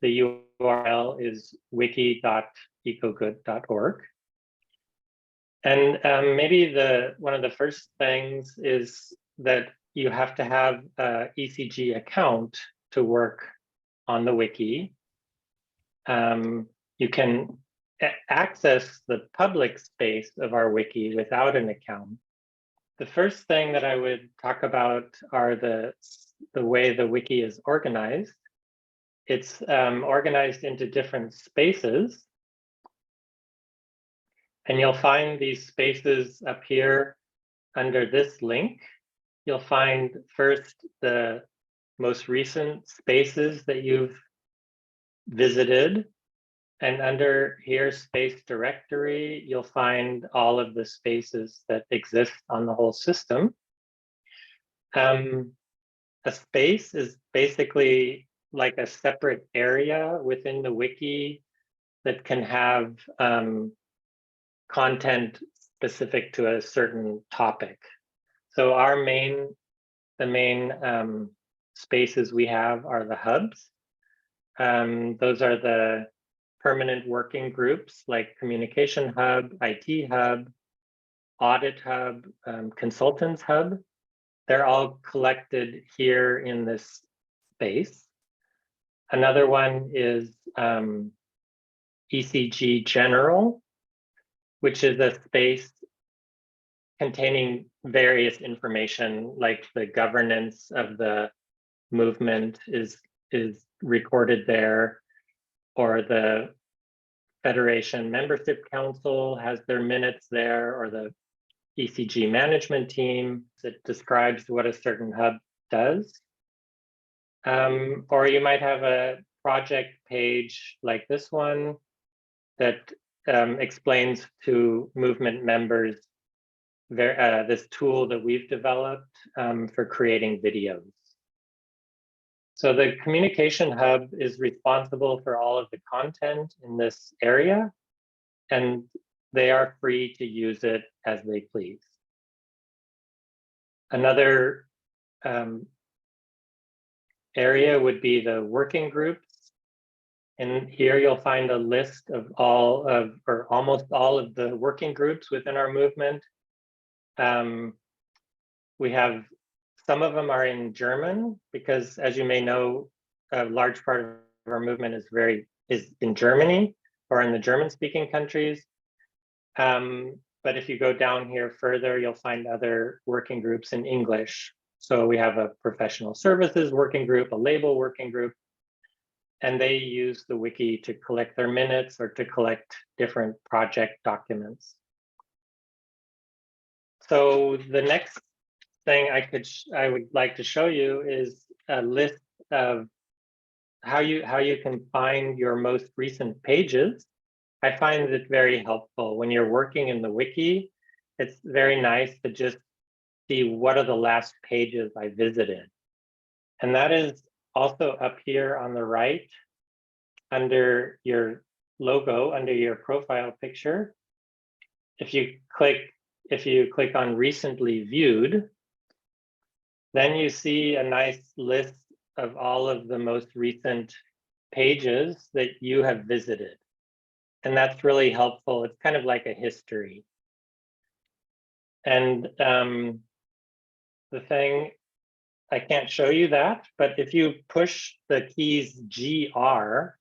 The URL is wiki.ecogood.org. And maybe one of the first things is that you have to have an ECG account to work on the wiki. You can access the public space of our wiki without an account. The first thing that I would talk about are the way the wiki is organized. It's organized into different spaces. And you'll find these spaces up here under this link. You'll find first the most recent spaces that you've visited. And under here, space directory, you'll find all of the spaces that exist on the whole system. A space is basically like a separate area within the wiki that can have content specific to a certain topic. So the main spaces we have are the hubs. Those are the permanent working groups like Communication Hub, IT Hub, Audit Hub, Consultants Hub. They're all collected here in this space. Another one is ECG General, which is a space containing various information, like the governance of the movement is recorded there, or the Federation Membership Council has their minutes there, or the ECG management team that describes what a certain hub does. Or you might have a project page like this one that explains to movement members this tool that we've developed for creating videos. So the Communication Hub is responsible for all of the content in this area, and they are free to use it as they please. Another area would be the working groups. And here you'll find a list of all of, or almost all of the working groups within our movement. We have, some of them are in German, because as you may know, a large part of our movement is in Germany or in the German-speaking countries. But if you go down here further, you'll find other working groups in English. So we have a professional services working group, a label working group, and they use the wiki to collect their minutes or to collect different project documents. So the next thing I would like to show you is a list of how you can find your most recent pages. I find it very helpful when you're working in the wiki. It's very nice to just see what are the last pages I visited. And that is also up here on the right under your logo, under your profile picture. If you click on recently viewed, then you see a nice list of all of the most recent pages that you have visited. And that's really helpful. It's kind of like a history. And the thing, I can't show you that, but if you push the keys GR,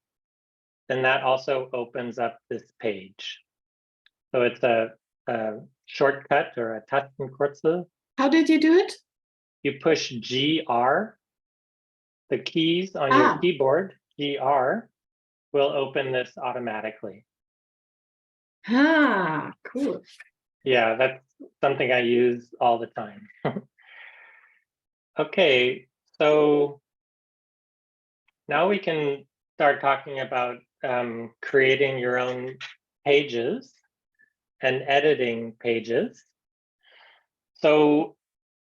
then that also opens up this page. So it's a shortcut or a Tastenkürzel. How did you do it? You push GR, the keys on your keyboard, GR, will open this automatically. Ah, cool. Yeah, that's something I use all the time. Okay, so now we can start talking about creating your own pages and editing pages. So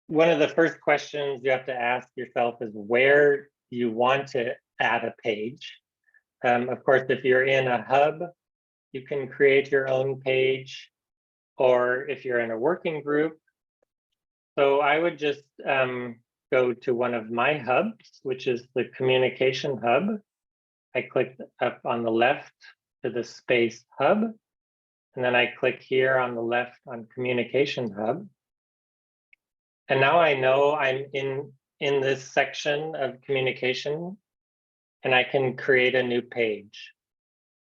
one of the first questions you have to ask yourself is where you want to add a page. Of course, if you're in a hub, you can create your own page, or if you're in a working group. So I would just go to one of my hubs, which is the Communication Hub. I click up on the left to the space hub, and then I click here on the left on communication hub. And now I know I'm in this section of communication, and I can create a new page.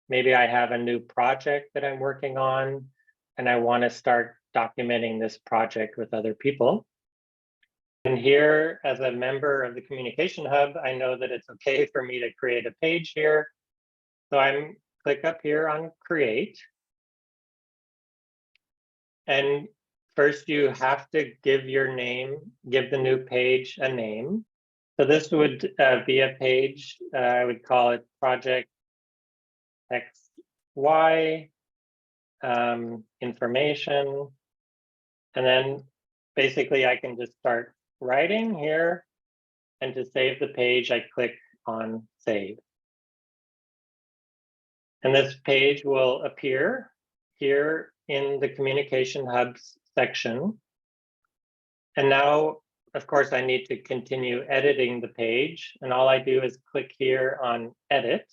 Maybe I have a new project that I'm working on, and I want to start documenting this project with other people. And here, as a member of the Communication Hub, I know that it's okay for me to create a page here. So I'm click up here on Create. And first you have to give your name, give the new page a name. So this would be a page, I would call it Project XY, information. And then basically I can just start writing here, and to save the page, I click on Save. And this page will appear here in the Communication Hubs section. And now, of course, I need to continue editing the page. And all I do is click here on Edit.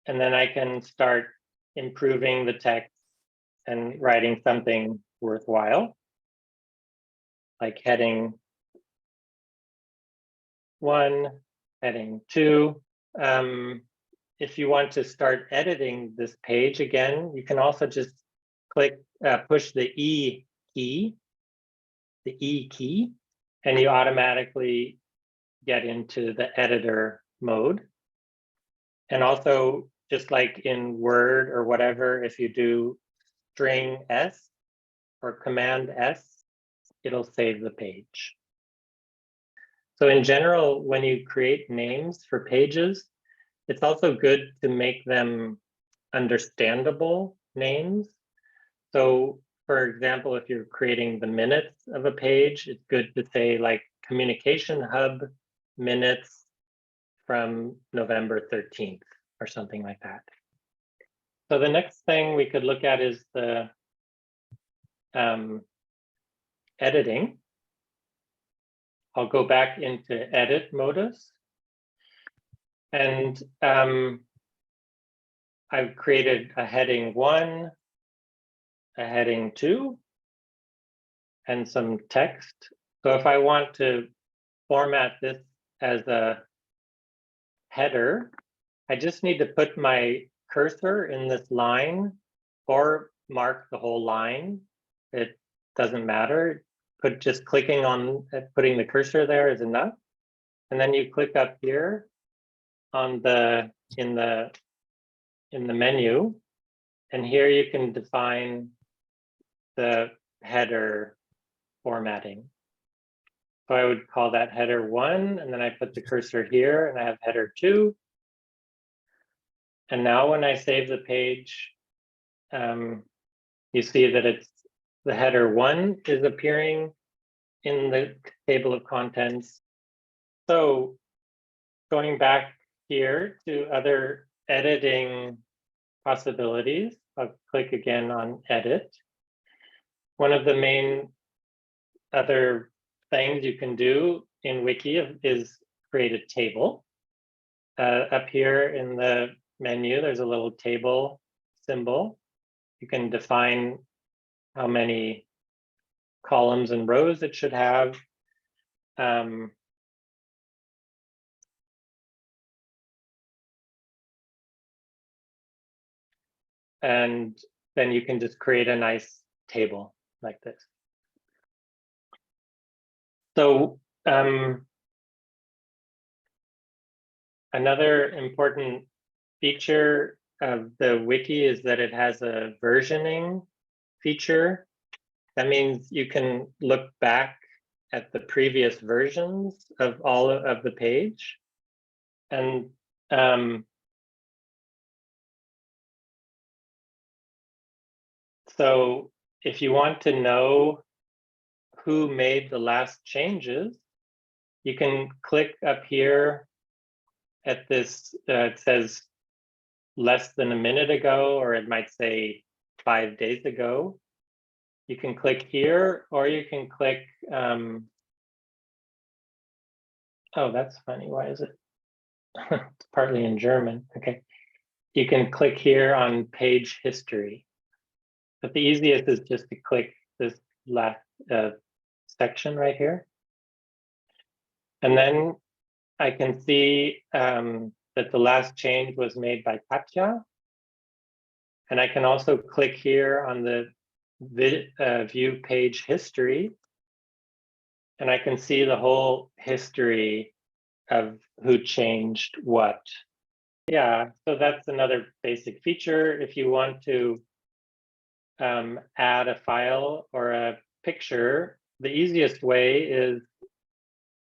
And then I can start improving the text and writing something worthwhile, like heading 1, heading 2. If you want to start editing this page again, you can also just click, push the E key, and you automatically get into the editor mode. And also, just like in Word or whatever, if you do string S or Command S, it'll save the page. So in general, when you create names for pages, it's also good to make them understandable names. So for example, if you're creating the minutes of a page, it's good to say like Communication Hub minutes from November 13th or something like that. So the next thing we could look at is the editing. I'll go back into edit modus. And I've created a heading 1, a heading 2, and some text. So if I want to format this as a header, I just need to put my cursor in this line or mark the whole line. It doesn't matter. Just clicking on putting the cursor there is enough. And then you click up here on the in the menu, and here you can define the header formatting. So I would call that header 1, and then I put the cursor here, and I have header 2. And now when I save the page, you see that it's the header 1 is appearing in the table of contents. So going back here to other editing possibilities, I'll click again on Edit. One of the main other things you can do in Wiki is create a table. Up here in the menu, there's a little table symbol. You can define how many columns and rows it should have. And then you can just create a nice table like this. So another important feature of the wiki is that it has a versioning feature. That means you can look back at the previous versions of all of the page. And so if you want to know who made the last changes, you can click up here at this, it says less than a minute ago, or it might say 5 days ago. You can click here, or you can click, oh, that's funny, why is it? It's partly in German. Okay. You can click here on page history. But the easiest is just to click this last section right here. And then I can see that the last change was made by Katja. And I can also click here on the view page history. And I can see the whole history of who changed what. Yeah, so that's another basic feature. If you want to add a file or a picture, the easiest way is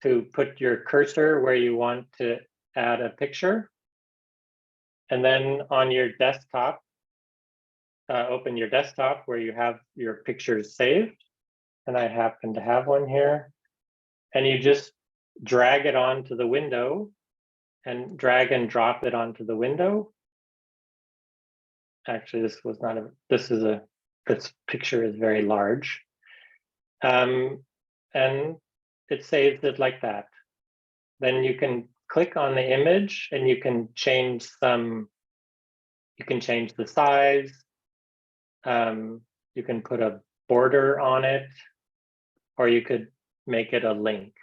to put your cursor where you want to add a picture. And then on your desktop, open your desktop where you have your pictures saved. And I happen to have one here. And you just drag it onto the window and drag and drop it onto the window. Actually, this was not this picture is very large. And it saves it like that. Then you can click on the image and you can change the size. You can put a border on it, or you could make it a link.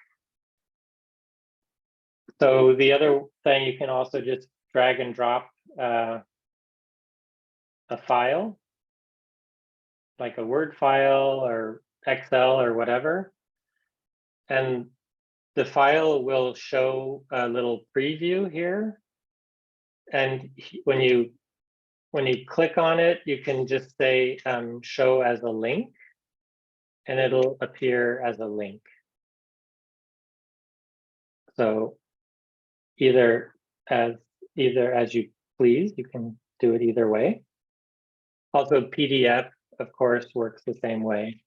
So the other thing, you can also just drag and drop a file, like a Word file or Excel or whatever. And the file will show a little preview here. And when you click on it, you can just say show as a link, and it'll appear as a link. So either as you please, you can do it either way. Also, PDF, of course, works the same way.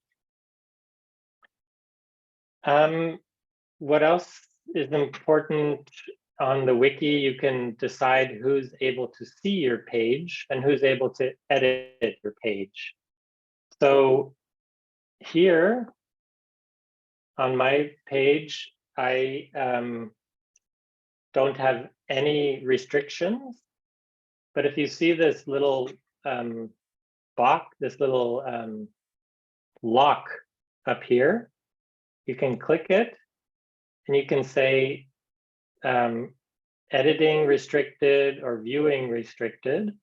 What else is important on the wiki? You can decide who's able to see your page and who's able to edit your page. So here on my page, I don't have any restrictions. But if you see this little box, this little lock up here, you can click it and you can say editing restricted or viewing restricted.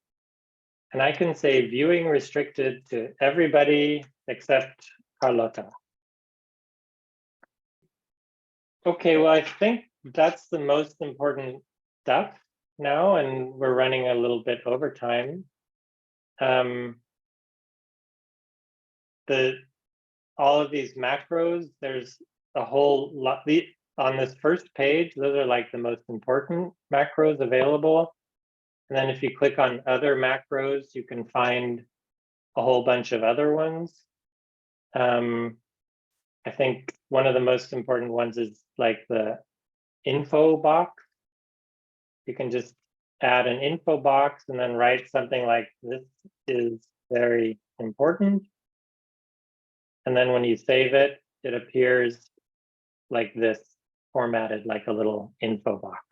And I can say viewing restricted to everybody except Carlotta. Okay, well, I think that's the most important stuff now, and we're running a little bit over time. All of these macros, there's a whole lot on this first page. Those are like the most important macros available. And then if you click on other macros, you can find a whole bunch of other ones. I think one of the most important ones is like the info box. You can just add an info box and then write something like, this is very important. And then when you save it, it appears like this, formatted like a little info box.